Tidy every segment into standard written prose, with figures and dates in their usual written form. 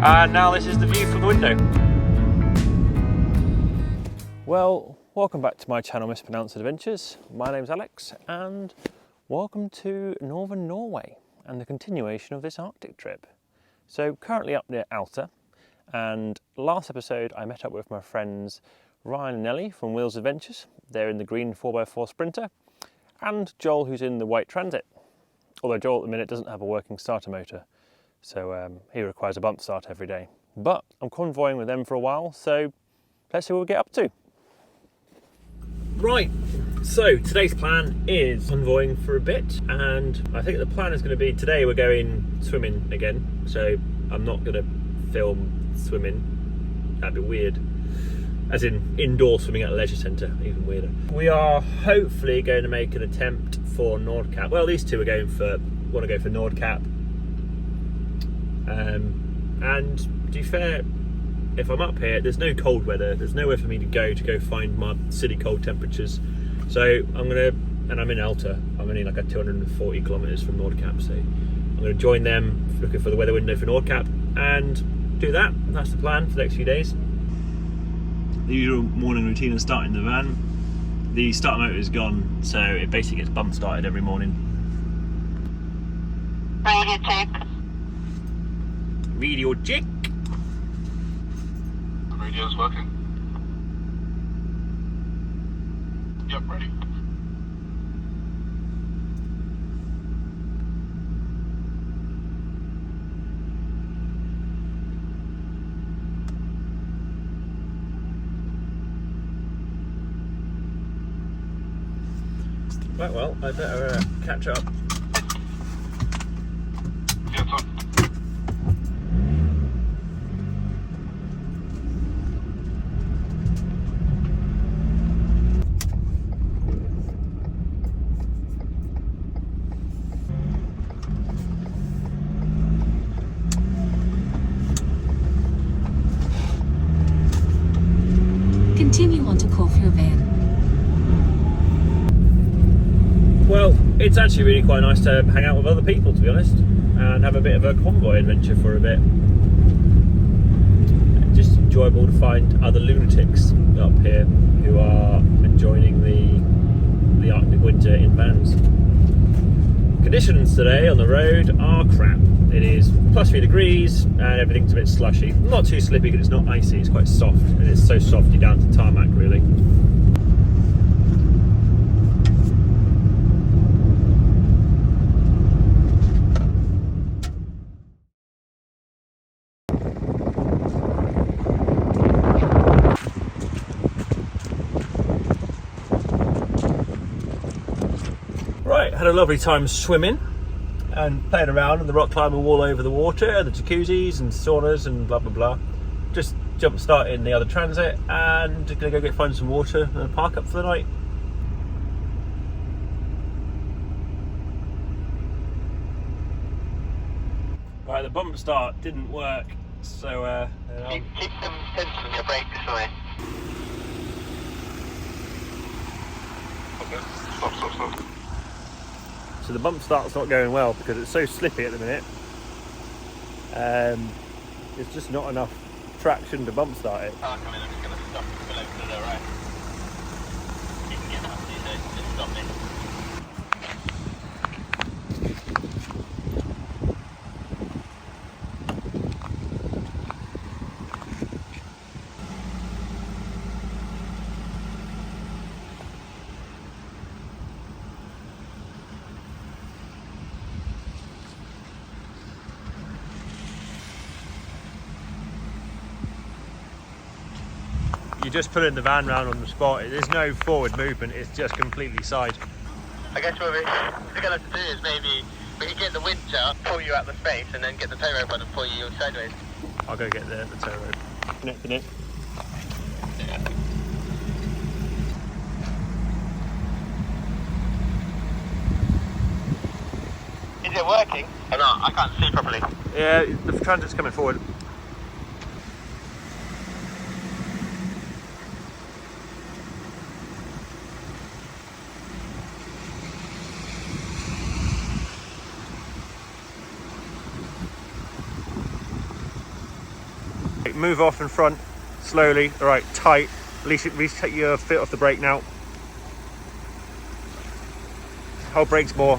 And now this is the view from the window. Well, welcome back to my channel Mispronounced Adventures. My name's Alex and welcome to northern Norway and the continuation of this Arctic trip. So currently up near Alta, and last episode I met up with my friends Ryan and Ellie from Wheels Adventures. They're in the green 4x4 Sprinter, and Joel, who's in the white Transit. Although Joel at the minute doesn't have a working starter motor, so he requires a bump start every day. But I'm convoying with them for a while, so let's see what we get up to. Right, so today's plan is convoying for a bit, and I think the plan is going to be today we're going swimming again, so I'm not going to film swimming. That'd be weird. As in indoor swimming at a leisure centre, even weirder. We are hopefully going to make an attempt for Nordkapp. Well, these two want to go for Nordkapp. And to be fair, if I'm up here, there's no cold weather. There's nowhere for me to go find my silly cold temperatures. So I'm in Alta. I'm only like 240 kilometres from Nordkapp. So I'm going to join them, looking for the weather window for Nordkapp, and do that. That's the plan for the next few days. The usual morning routine of starting the van. The starter motor is gone, so it basically gets bump started every morning. Radio check. Radio check. Radio's working. Yep, ready. Right, well, I better catch up. Yeah, it's on. Continue on to campervan. Well, it's actually really quite nice to hang out with other people, to be honest, and have a bit of a convoy adventure for a bit. Just enjoyable to find other lunatics up here who are enjoying the Arctic winter in vans. Conditions today on the road are crap. It is +3 degrees and everything's a bit slushy. Not too slippy because it's not icy, it's quite soft, and it's so soft you're down to tarmac really. Right, had a lovely time swimming and playing around in the rock climbing wall over the water, the jacuzzis and saunas and blah blah blah. Just jump start in the other Transit and gonna go find some water and park up for the night. Right, the bump start didn't work, so Keep some tension on your brakes, sorry. Okay, stop. So the bump start's not going well because it's so slippy at the minute. It's just not enough traction to bump start it. Oh, come in, I'm just going to stop below to the right. You can get up, so just stop me. You just put in the van round on the spot. There's no forward movement, it's just completely side. I guess what we're going to have to do is maybe we can get the winch up, pull you out the space, and then get the tow rope on and pull you sideways. I'll go get the tow rope. Connecting it. Yeah. Is it working? Or not? I can't see properly. Yeah, the Transit's coming forward. Move off in front, slowly, all right, tight. Release take your foot off the brake now. Hold brakes more,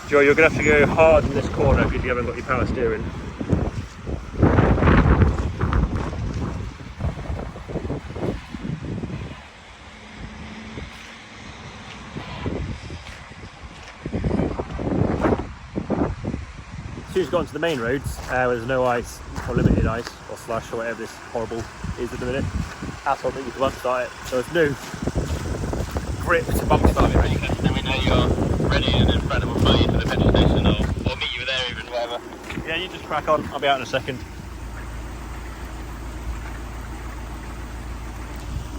Joe, you're gonna have to go hard in this corner because you haven't got your power steering. As soon as you got onto the main roads, where there's no ice, or limited ice, or slush, or whatever this horrible is at the minute, asphalt that you can bump start it, so there's no grip to bump start it. Then we know you're ready and then Brandon will fly you to the petrol station or meet you there even, whatever. Yeah, you just crack on, I'll be out in a second.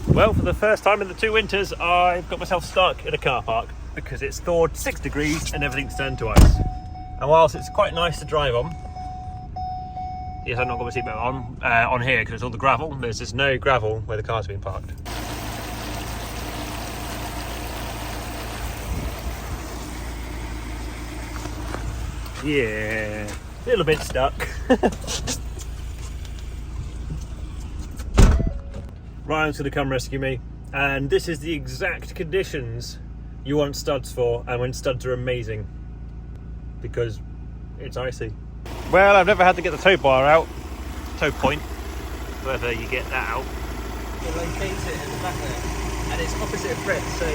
Well, for the first time in the 2 winters, I've got myself stuck in a car park because it's thawed 6 degrees and everything's turned to ice. And whilst it's quite nice to drive on, yes, I've not got my seatbelt on here because it's all the gravel. There's just no gravel where the car's been parked. Yeah, a little bit stuck. Ryan's gonna come rescue me, and this is the exact conditions you want studs for, and when studs are amazing, because it's icy. Well, I've never had to get the tow bar out, tow point, whether you get that out. It locates it in the back there, and it's opposite of Fred, so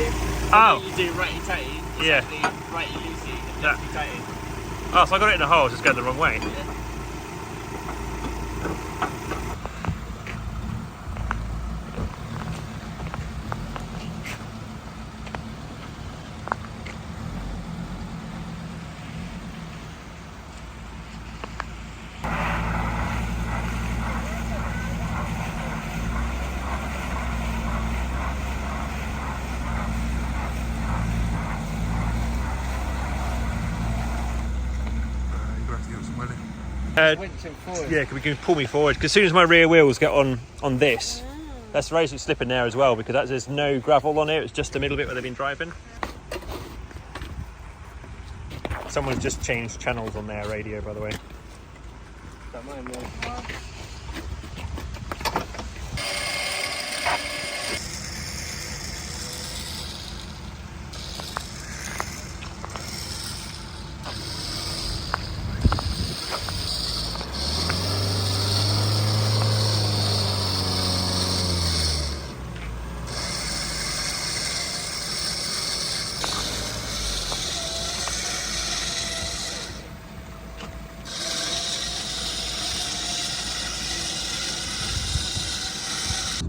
Oh, you do righty-tighty, it's yeah, actually righty-loosey and Yeah. lefty-tighty. Oh, so I got it in the hole, it's just going the wrong way. Yeah. Winching forward. Yeah, we can pull me forward, because as soon as my rear wheels get on this, that's the race slipping there as well, because there's no gravel on here, it's just the middle bit where they've been driving. Someone's just changed channels on their radio, by the way. Don't mind me.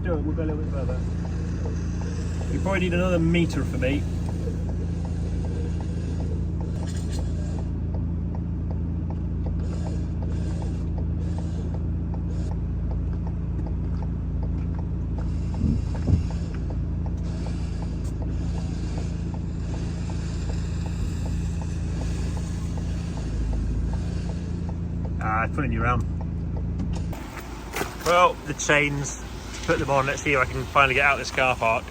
We'll go a little bit further. You probably need another metre for me. It's pulling you around. Well, the chains. Put them on, let's see if I can finally get out of this car park.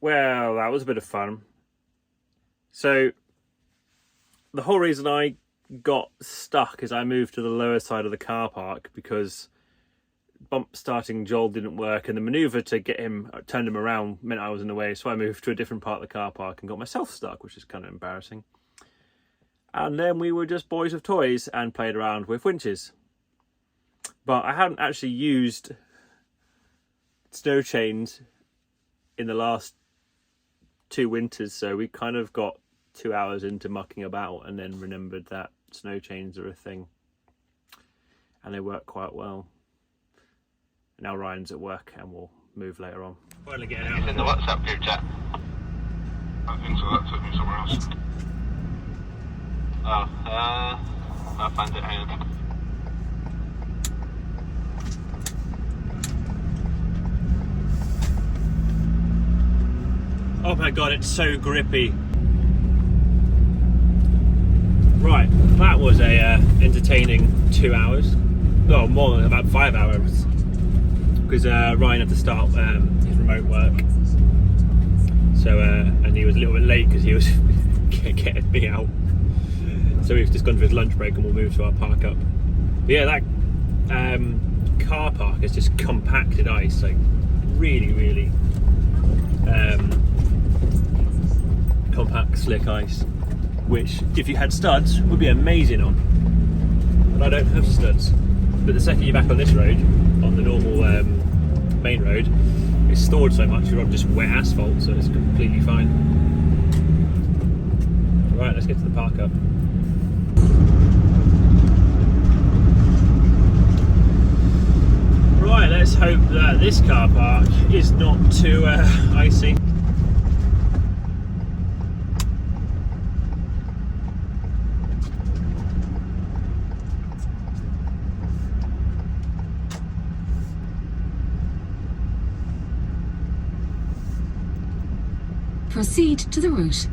Well, that was a bit of fun. So, the whole reason I got stuck is I moved to the lower side of the car park because bump starting Joel didn't work, and the manoeuvre to get him, turned him around, meant I was in the way, so I moved to a different part of the car park and got myself stuck, which is kind of embarrassing. And then we were just boys with toys and played around with winches. But I hadn't actually used snow chains in the last 2 winters, so we kind of got 2 hours into mucking about and then remembered that snow chains are a thing and they work quite well. Now Ryan's at work and we'll move later on. Finally getting out. It's in the WhatsApp group chat. I think so, that took me somewhere else. Oh, I'll find it, hang on. my god, it's so grippy. Right, that was a entertaining 2 hours. No, more than about 5 hours. Because Ryan had to start his remote work. So, and he was a little bit late because he was getting me out. So we've just gone for his lunch break and we'll move to our park up. But yeah, that car park is just compacted ice, like really, really compact, slick ice. Which, if you had studs, would be amazing on. But I don't have studs. But the second you're back on this road, on the normal main road, it's stored so much you're on just wet asphalt, so it's completely fine. Right, let's get to the park up. Right, let's hope that this car park is not too icy. Proceed to the route.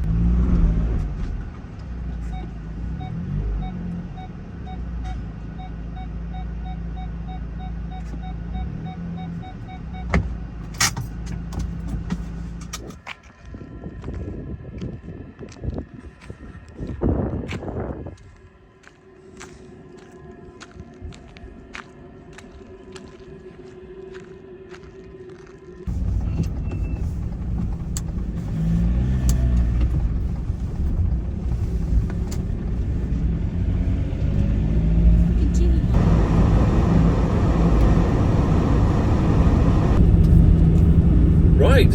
Right,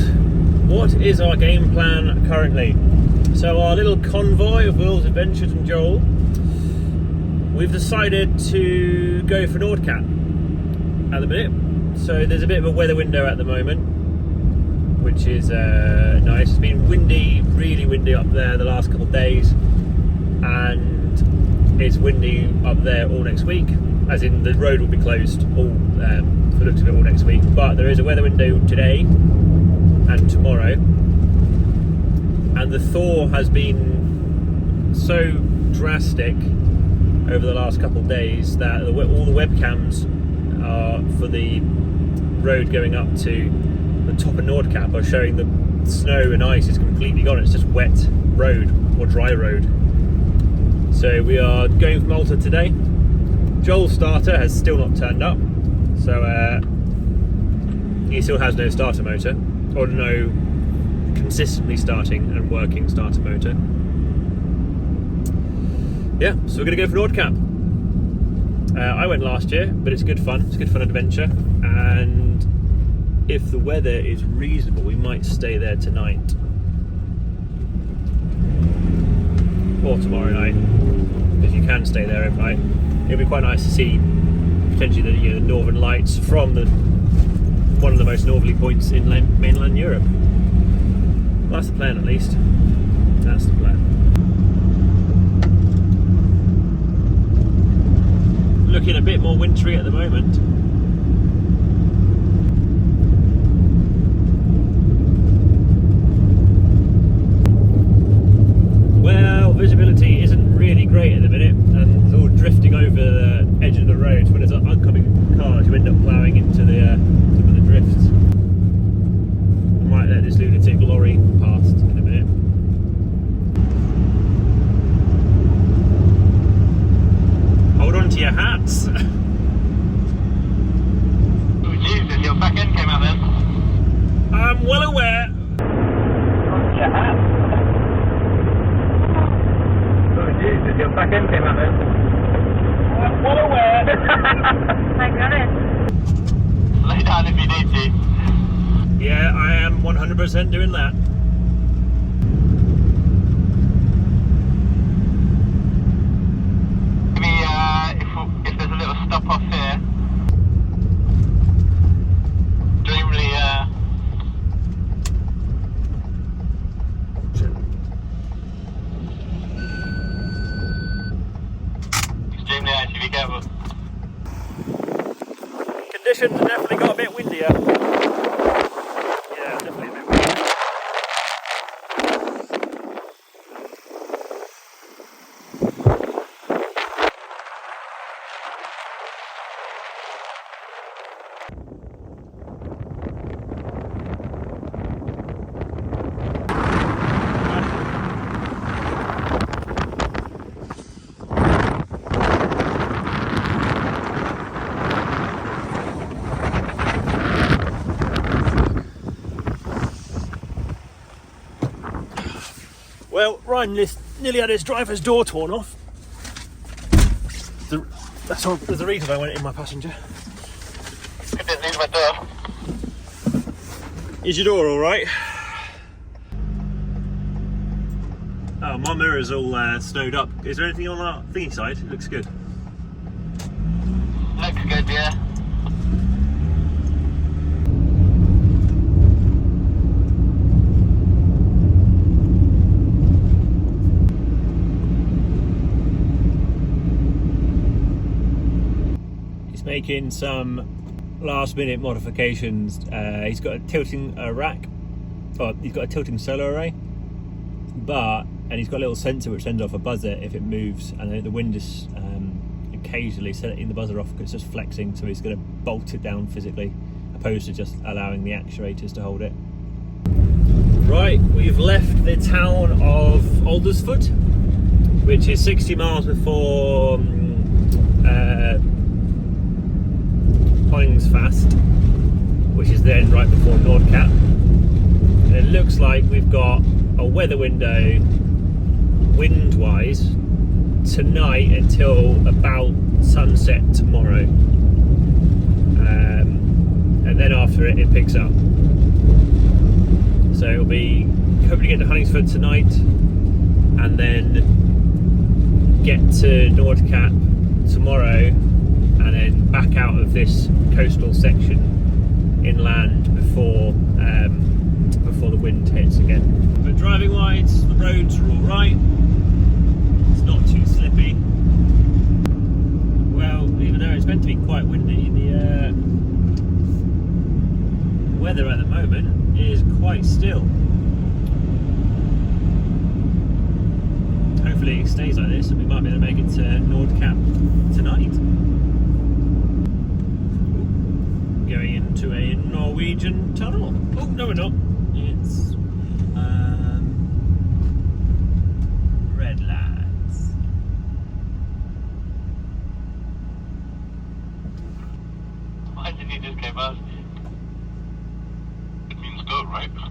what is our game plan currently? So our little convoy of Will's Adventures and Joel, we've decided to go for Nordkapp at the minute. So there's a bit of a weather window at the moment, which is nice. It's been windy, really windy up there the last couple of days, and it's windy up there all next week, as in the road will be closed all, for the looks of it, all next week. But there is a weather window today and tomorrow, and the thaw has been so drastic over the last couple of days that all the webcams are for the road going up to the top of Nordkapp are showing the snow and ice is completely gone. It's just wet road or dry road. So we are going from Alta today. Joel's starter has still not turned up, so he still has no starter motor, or no consistently starting and working starter motor. Yeah, so we're going to go for Nordkapp. I went last year, but it's good fun. It's a good fun adventure, and if the weather is reasonable, we might stay there tonight or tomorrow night, because you can stay there overnight. It'd be quite nice to see potentially the northern lights from one of the most northerly points in mainland Europe. Well, that's the plan, at least. That's the plan. Looking a bit more wintry at the moment. Well, visibility isn't really great at the minute, and it's all drifting over the edge of the road. When there's oncoming cars, you end up ploughing into some of the drifts. I might let this lunatic lorry past in a minute. Hold on to your hats. Oh Jesus, your back end came out then. I'm well aware. Hold on to your hat. Oh Jesus, your back end came out then. I'm well aware. I got it. Lay down if you need to. Yeah, I am 100% doing that. Maybe if there's a little stop off here. Extremely nice, be careful. Conditions have definitely got a bit windier. Yeah, definitely a bit windier. Well, Ryan nearly had his driver's door torn off. That's the reason I went in my passenger. I didn't lose my door. Is your door all right? Oh, my mirror's all snowed up. Is there anything on that thingy side? It looks good. Looks good, yeah. He's making some last minute modifications. He's got a tilting rack, or he's got a tilting solar array, and he's got a little sensor which sends off a buzzer if it moves, and the wind is occasionally setting the buzzer off because it's just flexing, so he's going to bolt it down physically opposed to just allowing the actuators to hold it. Right, we've left the town of Aldersfoot, which is 60 miles before Hollingsfast, which is then right before Nordkapp. And it looks like we've got a weather window wind-wise tonight until about sunset tomorrow, and then after it picks up. So it'll be hoping to get to Hollingsford tonight and then get to Nordkapp tomorrow, and then back out of this coastal section inland before the wind hits again. But driving wise, the roads are all right. It's not too slippy. Well, even though it's meant to be quite windy, the weather at the moment is quite still. Hopefully it stays like this and we might be able to make it to Nordkapp tonight. Going into a Norwegian tunnel. Oh, no we're not. It's red lights. Why did he just go past you? It means go, right? I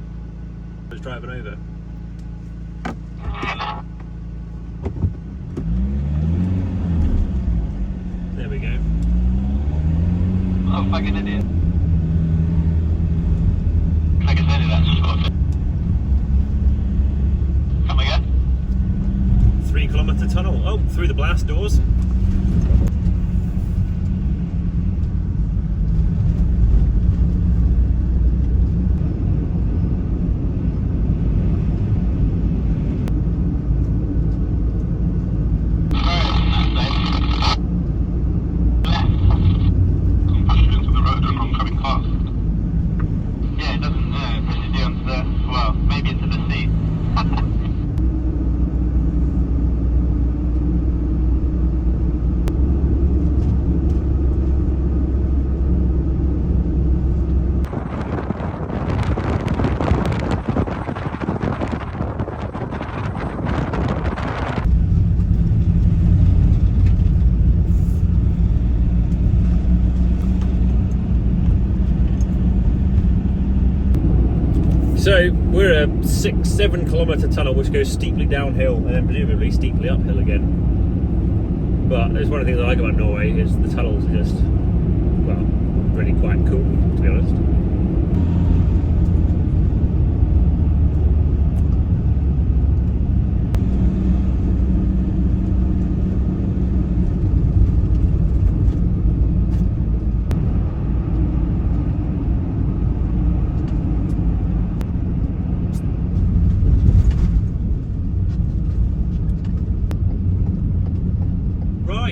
was driving over. There we go. Oh, fucking idiot. Like I said, that's sort of it. Come again? 3 kilometre tunnel. Oh, through the blast doors. So we're a 6-7 kilometre tunnel which goes steeply downhill and then presumably steeply uphill again. But there's one of the things I like about Norway is the tunnels are just, well, really quite cool, to be honest.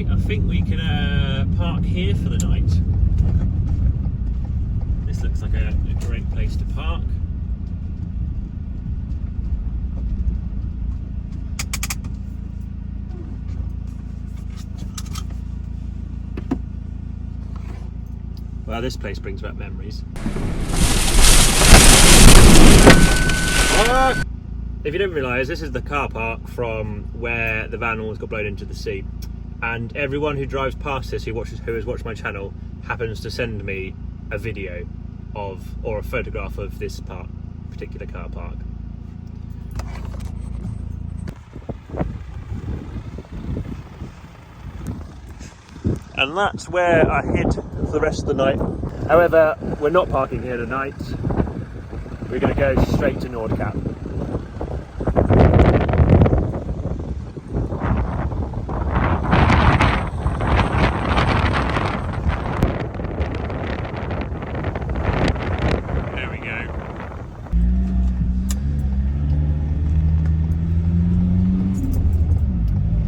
I think we can park here for the night. This looks like a great place to park. Well, this place brings back memories. If you don't realise, this is the car park from where the van almost got blown into the sea. And everyone who drives past this who has watched my channel happens to send me a video of or a photograph of this particular car park. And that's where I hid for the rest of the night. However, we're not parking here tonight. We're going to go straight to Nordkapp. There we go.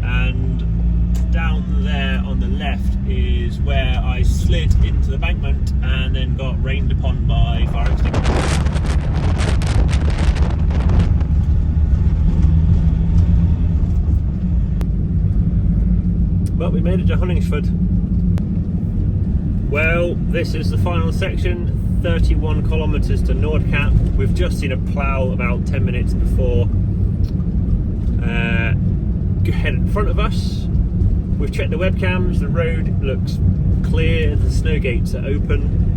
And down there on the left is where I slid into the embankment and then got rained upon by fire extinguishers. But we made it to Hunningsford. Well, this is the final section, 31 kilometres to Nordkapp. We've just seen a plough about 10 minutes before head in front of us. We've checked the webcams, the road looks clear, the snow gates are open.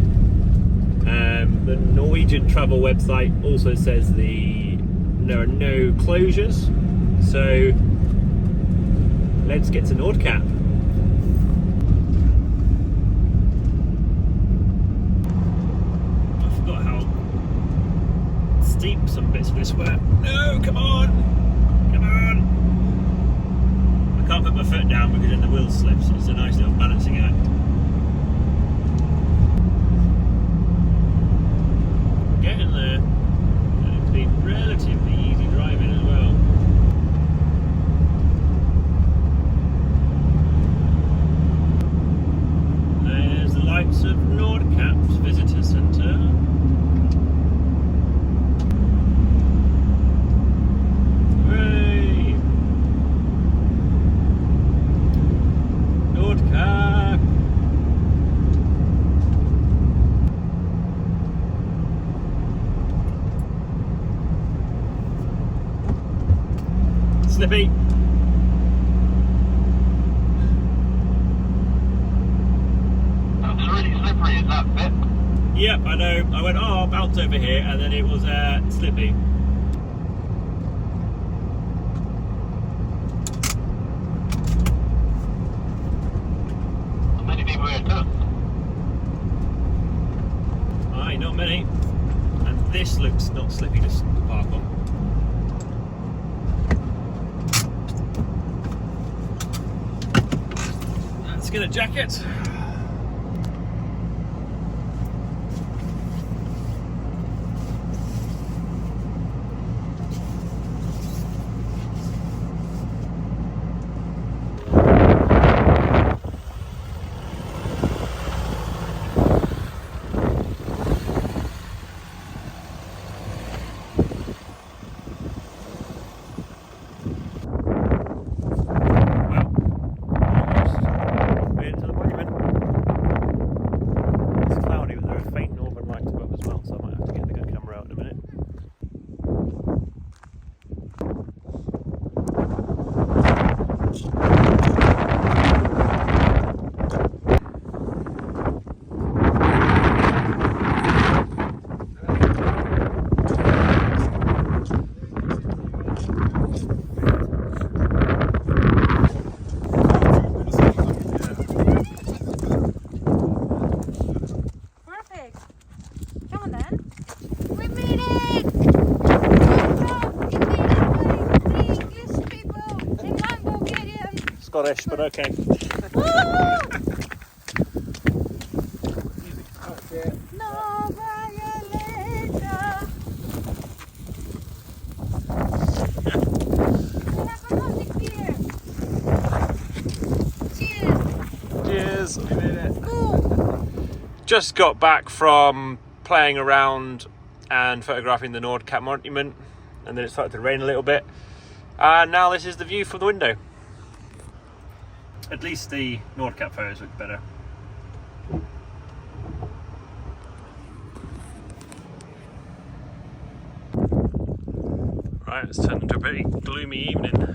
The Norwegian travel website also says there are no closures. So let's get to Nordkapp. I forgot how steep some bits of this were. No, come on! Come on! I can't put my foot down because then the wheel slips. It's a nice little balancing act. Getting there. And it's been relatively easy driving as well. There's the lights of Nordkapp's visitor centre. Hooray! Nordkapp! Slippy! That's really slippery, is that bit? Yep, I know. I went, oh, I'll bounce over here, and then it was slippy. How many people here too? Aye, not many. And this looks not slippy to park on. Let's get a jacket. Scottish, but okay. Cheers! We made it. Just got back from playing around and photographing the Nordkapp monument, and then it started to rain a little bit. And now this is the view from the window. At least the Nordkapp photos look better. Right, it's turned into a pretty gloomy evening.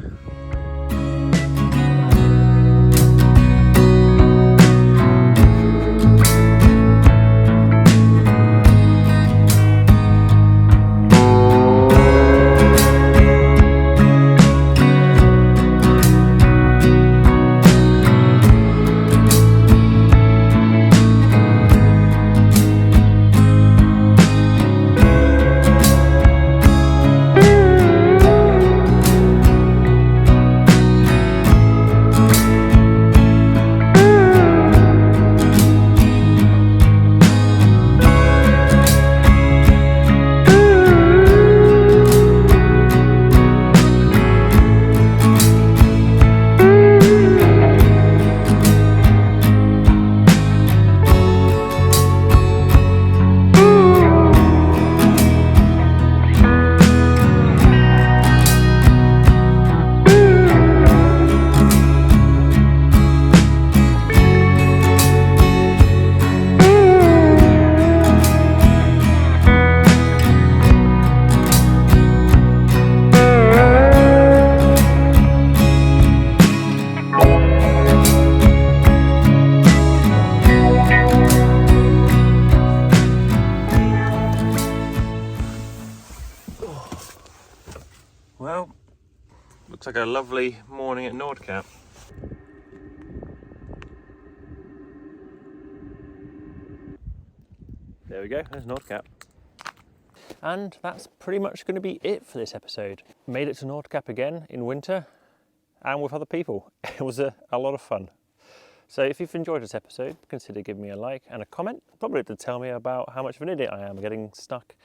like a lovely morning at Nordkapp. There we go, there's Nordkapp. And that's pretty much going to be it for this episode. Made it to Nordkapp again in winter and with other people. It was a lot of fun. So if you've enjoyed this episode, consider giving me a like and a comment, probably to tell me about how much of an idiot I am getting stuck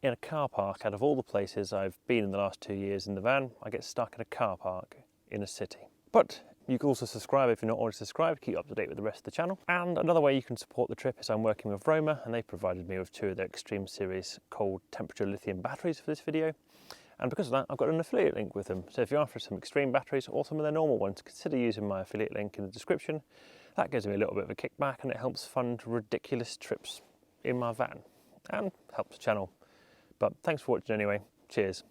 in a car park. Out of all the places I've been in the last 2 years in the van, I get stuck in a car park in a city. But you can also subscribe if you're not already subscribed, keep up to date with the rest of the channel. And another way you can support the trip is I'm working with Roma, and they provided me with 2 of their Extreme Series cold temperature lithium batteries for this video. And because of that, I've got an affiliate link with them. So if you're after some extreme batteries or some of their normal ones, consider using my affiliate link in the description. That gives me a little bit of a kickback and it helps fund ridiculous trips in my van and helps the channel. But thanks for watching anyway. Cheers.